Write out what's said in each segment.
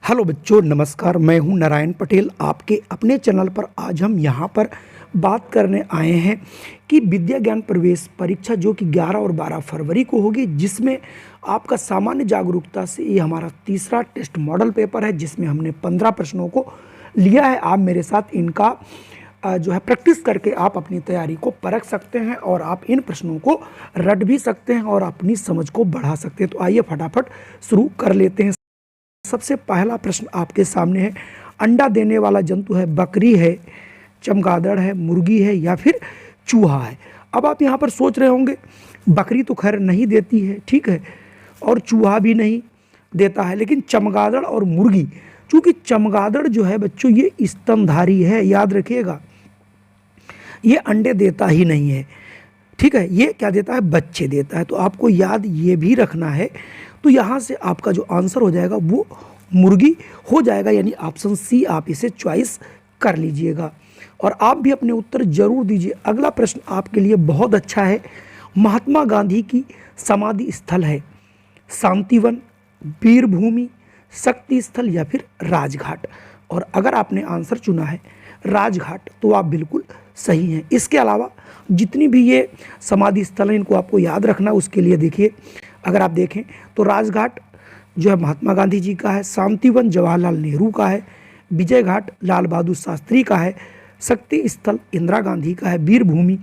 Hello बच्चों, नमस्कार। मैं हूं नारायण पटेल, आपके अपने चैनल पर। आज हम यहां पर बात करने आए हैं कि विद्या ज्ञान प्रवेश परीक्षा जो कि 11 और 12 फरवरी को होगी, जिसमें आपका सामान्य जागरूकता से ये हमारा तीसरा टेस्ट मॉडल पेपर है, जिसमें हमने 15 प्रश्नों को लिया है। आप मेरे साथ इनका जो है प्रैक्टिस करके आप अपनी तैयारी को परख सकते हैं और आप इन प्रश्नों को रट भी सकते हैं और अपनी समझ को बढ़ा सकते हैं। तो आइए फटाफट शुरू कर लेते हैं। सबसे पहला प्रश्न आपके सामने है, अंडा देने वाला जंतु है बकरी है, चमगादड़ है, मुर्गी है या फिर चूहा है। अब आप यहाँ पर सोच रहे होंगे बकरी तो खैर नहीं देती है, ठीक है, और चूहा भी नहीं देता है, लेकिन चमगादड़ और मुर्गी, चूंकि चमगादड़ जो है बच्चों ये स्तनधारी है, याद रखिएगा, ये अंडे देता ही नहीं है, ठीक है, ये क्या देता है, बच्चे देता है। तो आपको याद ये भी रखना है। तो यहाँ से आपका जो आंसर हो जाएगा वो मुर्गी हो जाएगा, यानी ऑप्शन सी आप इसे चॉइस कर लीजिएगा और आप भी अपने उत्तर जरूर दीजिए। अगला प्रश्न आपके लिए बहुत अच्छा है। महात्मा गांधी की समाधि स्थल है शांतिवन, वीर भूमि, शक्ति स्थल या फिर राजघाट। और अगर आपने आंसर चुना है राजघाट तो आप बिल्कुल सही हैं। इसके अलावा जितनी भी ये समाधि स्थल हैं इनको आपको याद रखना। उसके लिए देखिए, अगर आप देखें तो राजघाट जो है महात्मा गांधी जी का है, शांतिवन जवाहरलाल नेहरू का है, विजय घाट लाल बहादुर शास्त्री का है, शक्ति स्थल इंदिरा गांधी का है, वीर भूमि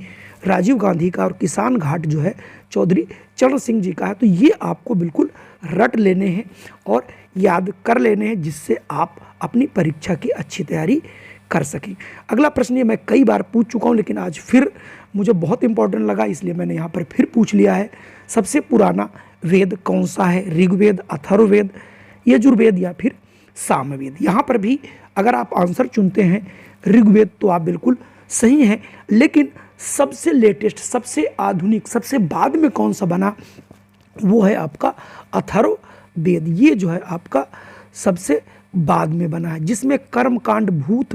राजीव गांधी का और किसान घाट जो है चौधरी चरण सिंह जी का है। तो ये आपको बिल्कुल रट लेने हैं और याद कर लेने हैं, जिससे आप अपनी परीक्षा की अच्छी तैयारी कर सकें। अगला प्रश्न ये मैं कई बार पूछ चुका हूँ, लेकिन आज फिर मुझे बहुत इंपॉर्टेंट लगा, इसलिए मैंने यहाँ पर फिर पूछ लिया है। सबसे पुराना वेद कौन सा है? ऋग्वेद, अथर्ववेद, यजुर्वेद या फिर सामवेद। यहाँ पर भी अगर आप आंसर चुनते हैं ऋग्वेद तो आप बिल्कुल सही हैं, लेकिन सबसे लेटेस्ट, सबसे आधुनिक, सबसे बाद में कौन सा बना वो है आपका अथर्ववेद। ये जो है आपका सबसे बाद में बना है, जिसमें कर्मकांड, भूत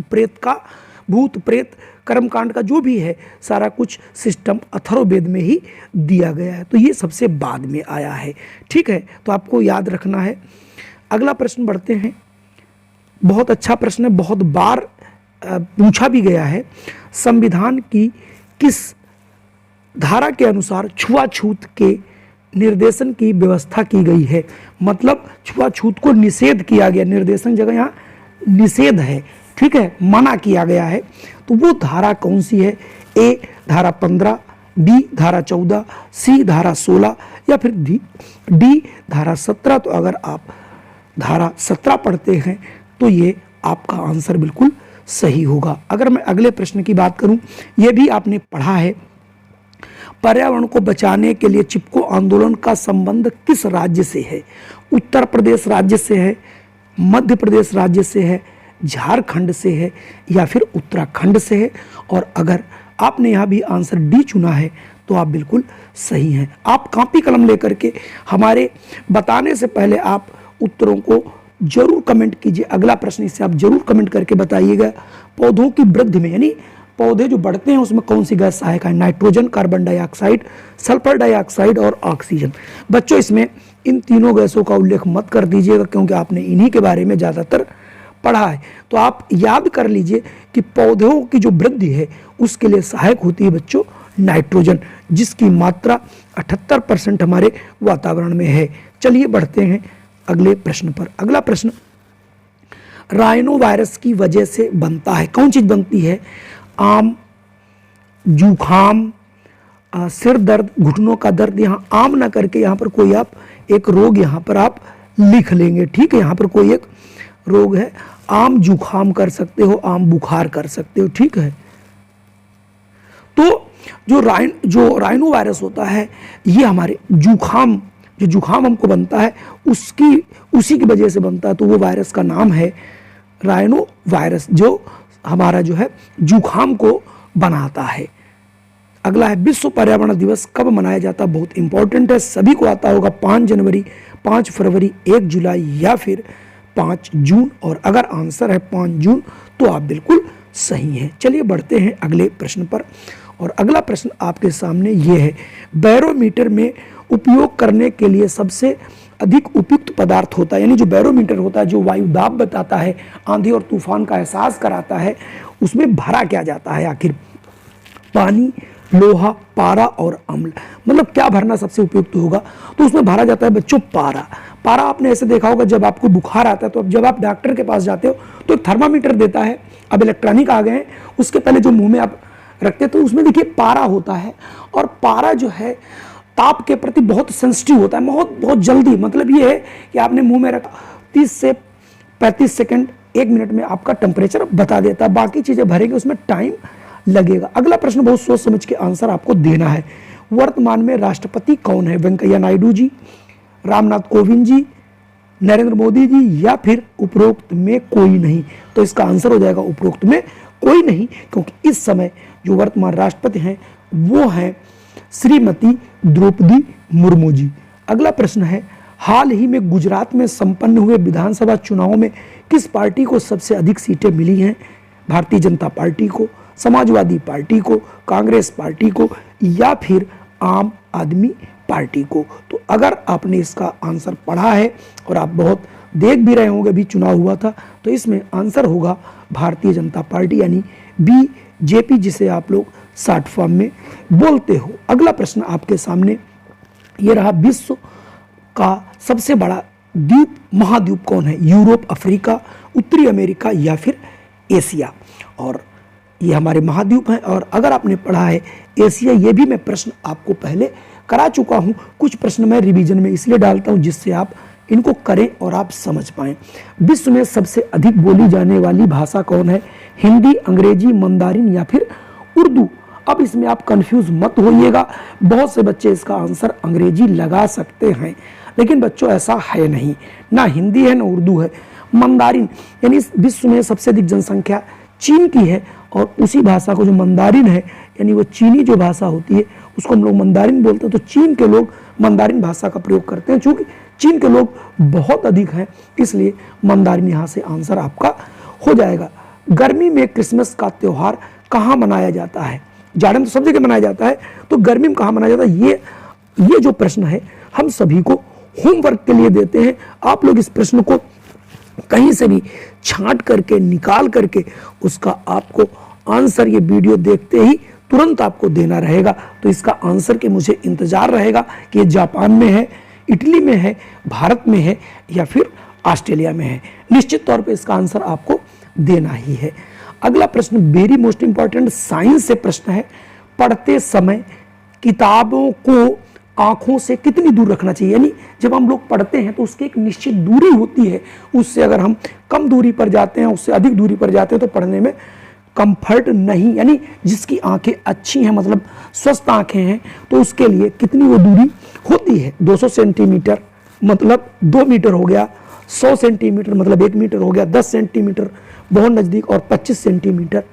प्रेत कर्मकांड का जो भी है सारा कुछ सिस्टम अथर्ववेद में ही दिया गया है। तो ये सबसे बाद में आया है, ठीक है, तो आपको याद रखना है। अगला प्रश्न बढ़ते हैं। बहुत अच्छा प्रश्न है, बहुत बार पूछा भी गया है। संविधान की किस धारा के अनुसार छुआछूत के निर्देशन की व्यवस्था की गई है? मतलब छुआछूत को निषेध किया गया, निर्देशन जगह यहाँ निषेध है, ठीक है, मना किया गया है। तो वो धारा कौन सी है? ए धारा 15, बी धारा 14, सी धारा 16 या फिर डी धारा 17। तो अगर आप धारा 17 पढ़ते हैं तो ये आपका आंसर बिल्कुल सही होगा। अगर मैं अगले प्रश्न की बात करूं, ये भी आपने पढ़ा है। पर्यावरण को बचाने के लिए चिपको आंदोलन का संबंध किस राज्य से है? उत्तर प्रदेश राज्य से है, मध्य प्रदेश राज्य से है, झारखंड से है या फिर उत्तराखंड से है। और अगर आपने यहाँ भी आंसर डी चुना है तो आप बिल्कुल सही हैं। आप कॉपी कलम लेकर के हमारे बताने से पहले आप उत्तरों को जरूर कमेंट कीजिए। अगला प्रश्न इससे आप जरूर कमेंट करके बताइएगा, पौधों की वृद्धि में, यानी पौधे जो बढ़ते हैं उसमें कौन सी गैस सहायक है? Nitrogen, carbon dioxide, sulphur dioxide और ऑक्सीजन। बच्चों इसमें इन तीनों गैसों का उल्लेख मत कर दीजिएगा, क्योंकि आपने इन्हीं के बारे में ज़्यादातर पढ़ा है। तो आप याद कर लीजिए कि पौधों की जो वृद्धि है उसके लिए सहायक होती है बच्चों नाइट्रोजन, जिसकी मात्रा 78% हमारे वातावरण में है। चलिए बढ़ते हैं अगले प्रश्न पर। अगला प्रश्न, राइनो वायरस की वजह से बनता है, कौन चीज बनती है? आम, जुखाम, सिर दर्द, घुटनों का दर्द। यहाँ आम ना करके यहाँ पर कोई आप एक रोग यहाँ पर आप लिख लेंगे, ठीक है, यहाँ पर कोई एक रोग है। आम जुखाम कर सकते हो, आम बुखार कर सकते हो, ठीक है। तो जो राइनो वायरस होता है ये हमारे जुखाम, जो जुखाम हमको बनता है उसी की वजह से बनता है। तो वो वायरस का नाम है राइनो वायरस, जो हमारा जो है जुखाम को बनाता है। अगला है, विश्व पर्यावरण दिवस कब मनाया जाता है? बहुत इंपॉर्टेंट है, सभी को आता होगा। 5 जनवरी, 5 फरवरी, 1 जुलाई या फिर 5 जून। और अगर आंसर है 5 जून तो आप बिल्कुल सही हैं। चलिए बढ़ते हैं अगले प्रश्न पर। और अगला प्रश्न आपके सामने ये है, बैरोमीटर में उपयोग करने के लिए सबसे अधिक उपयुक्त पदार्थ होता है, यानी जो बैरोमीटर होता है, जो वायु दाब बताता है, आंधी और तूफान का एहसास कराता है, उसमें भरा क्या जाता है आखिर? पानी, लोहा, पारा और अम्ल। मतलब क्या भरना सबसे उपयुक्त होगा? तो उसमें भरा जाता है बच्चों पारा। पारा आपने ऐसे देखा होगा, जब आपको बुखार आता है तो अब जब आप डॉक्टर के पास जाते हो तो एक थर्मामीटर देता है, अब इलेक्ट्रॉनिक आ गए हैं, उसके पहले जो मुंह में आप रखते तो उसमें देखिए पारा होता है, और पारा जो है ताप के प्रति बहुत सेंसिटिव होता है, बहुत जल्दी। मतलब ये है कि आपने मुंह में रखा 30 से 35 सेकंड 1 मिनट में आपका टेम्परेचर बता देता है। बाकी चीजें भरेंगे उसमें टाइम लगेगा। अगला प्रश्न बहुत सोच समझ के आंसर आपको देना है। वर्तमान में राष्ट्रपति कौन है? वेंकैया नायडू जी, रामनाथ कोविंद जी, नरेंद्र मोदी जी, या फिर उपरोक्त में कोई नहीं? तो इसका आंसर हो जाएगा उपरोक्त में कोई नहीं, क्योंकि इस समय जो वर्तमान राष्ट्रपति हैं वो हैं श्रीमती द्रौपदी मुर्मू जी। अगला प्रश्न है, हाल ही में गुजरात में संपन्न हुए विधानसभा चुनावों में किस पार्टी को सबसे अधिक सीटें मिली हैं? भारतीय जनता पार्टी को, समाजवादी पार्टी को, कांग्रेस पार्टी को, या फिर आम आदमी पार्टी को? तो अगर आपने इसका आंसर पढ़ा है और आप बहुत देख भी रहे होंगे, भी चुनाव हुआ था, तो इसमें आंसर होगा भारतीय जनता पार्टी, यानी बीजेपी, जिसे आप लोग शॉर्ट फॉर्म में बोलते हो। अगला प्रश्न आपके सामने ये रहा, विश्व का सबसे बड़ा द्वीप महाद्वीप कौन है? यूरोप, अफ्रीका, उत्तरी अमेरिका, या फिर एशिया? और ये हमारे महाद्वीप हैं, और अगर आपने पढ़ा है एशिया, ये भी मैं प्रश्न आपको पहले करा चुका हूं। कुछ प्रश्न मैं रिवीजन में इसलिए डालता हूं जिससे आप इनको करें और आप समझ पाएं। विश्व में सबसे अधिक बोली जाने वाली भाषा कौन है? हिंदी, अंग्रेजी, मंदारिन, या फिर उर्दू? अब इसमें आप कंफ्यूज मत होइएगा, बहुत से बच्चे इसका आंसर अंग्रेजी लगा सकते हैं, लेकिन बच्चों ऐसा है नहीं, ना हिंदी है ना उर्दू है। मंदारिन, यानी इस विश्व में सबसे अधिक जनसंख्या चीन की है, और उसी भाषा को जो मंदारिन है, यानी वो चीनी जो भाषा होती है उसको हम लोग मंदारिन बोलते हैं। तो चीन के लोग मंदारिन भाषा का प्रयोग करते हैं, चूंकि चीन के लोग बहुत अधिक हैं, इसलिए मंदारिन यहाँ से आंसर आपका हो जाएगा। गर्मी में क्रिसमस का त्योहार कहाँ मनाया जाता है? जाड़े में तो सब जगह मनाया जाता है, तो गर्मी में कहाँ मनाया जाता है? ये जो प्रश्न है हम सभी को होमवर्क के लिए देते हैं। आप लोग इस प्रश्न को कहीं से भी छांट करके निकाल करके उसका आपको आंसर ये वीडियो देखते ही तुरंत आपको देना रहेगा। तो इसका आंसर के मुझे इंतजार रहेगा कि ये जापान में है, इटली में है, भारत में है, या फिर ऑस्ट्रेलिया में है। निश्चित तौर पे इसका आंसर आपको देना ही है। अगला प्रश्न वेरी मोस्ट इंपॉर्टेंट साइंस से प्रश्न है, पढ़ते समय किताबों को आंखों से कितनी दूर रखना चाहिए? यानी जब हम लोग पढ़ते हैं तो उसकी एक निश्चित दूरी होती है, उससे अगर हम कम दूरी पर जाते हैं, उससे अधिक दूरी पर जाते हैं तो पढ़ने में कंफर्ट नहीं, यानी जिसकी आंखें अच्छी हैं, मतलब स्वस्थ आंखें हैं, तो उसके लिए कितनी वो दूरी होती है? 200 सेंटीमीटर मतलब 2 मीटर हो गया, 100 सेंटीमीटर मतलब 1 मीटर हो गया, 10 सेंटीमीटर बहुत नज़दीक, और 25 सेंटीमीटर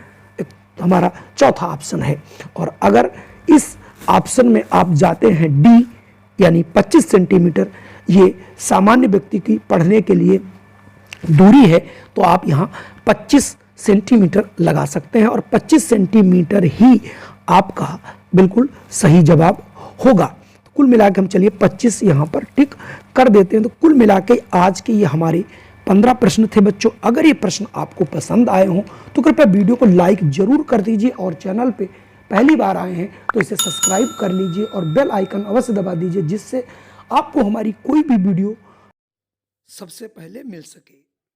हमारा चौथा ऑप्शन है। और अगर इस ऑप्शन में आप जाते हैं डी, यानी 25 सेंटीमीटर, ये सामान्य व्यक्ति की पढ़ने के लिए दूरी है, तो आप यहाँ 25 सेंटीमीटर लगा सकते हैं, और 25 सेंटीमीटर ही आपका बिल्कुल सही जवाब होगा। तो कुल मिला के हम चलिए 25 यहाँ पर टिक कर देते हैं। तो कुल मिला के आज के ये हमारे 15 प्रश्न थे बच्चों। अगर ये प्रश्न आपको पसंद आए हों तो कृपया वीडियो को लाइक जरूर कर दीजिए, और चैनल पे पहली बार आए हैं तो इसे सब्सक्राइब कर लीजिए और बेल आइकन अवश्य दबा दीजिए, जिससे आपको हमारी कोई भी वीडियो सबसे पहले मिल सके।